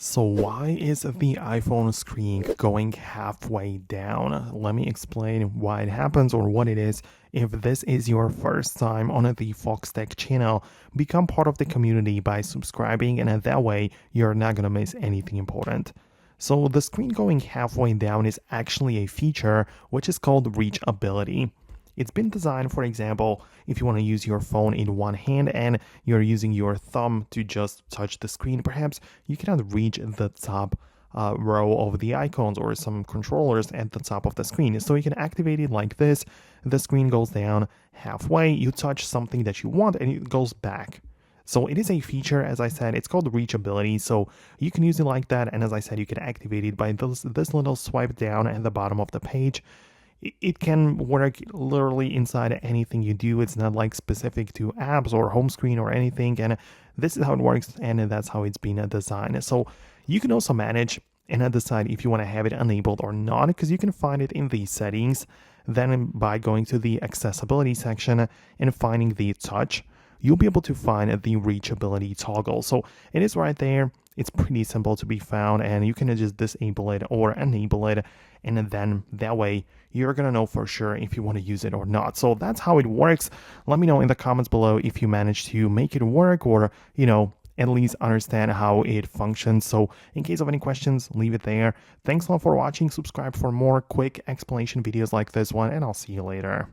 So why is the iPhone screen going halfway down? Let me explain why it happens or what it is. If this is your first time on the Foxtecc channel, become part of the community by subscribing, and that way you're not going to miss anything important. So the screen going halfway down is actually a feature which is called Reachability. It's been designed, for example, if you want to use your phone in one hand and you're using your thumb to just touch the screen, perhaps you cannot reach the top row of the icons or some controllers at the top of the screen. So you can activate it like this. The screen goes down halfway, you touch something that you want, and it goes back. So it is a feature, as I said, it's called Reachability. So you can use it like that. And as I said, you can activate it by this little swipe down at the bottom of the page. It can work literally inside anything you do. It's not like specific to apps or home screen or anything. And this is how it works, and that's how it's been designed. So you can also manage and decide if you want to have it enabled or not, because you can find it in the settings. Then by going to the accessibility section and finding the touch, you'll be able to find the reachability toggle. So it is right there. It's pretty simple to be found, and you can just disable it or enable it, and then that way you're gonna know for sure if you want to use it or not. So that's how it works. Let me know in the comments below if you managed to make it work, or at least understand how it functions. So in case of any questions, leave it there. Thanks a lot for watching. Subscribe for more quick explanation videos like this one, and I'll see you later.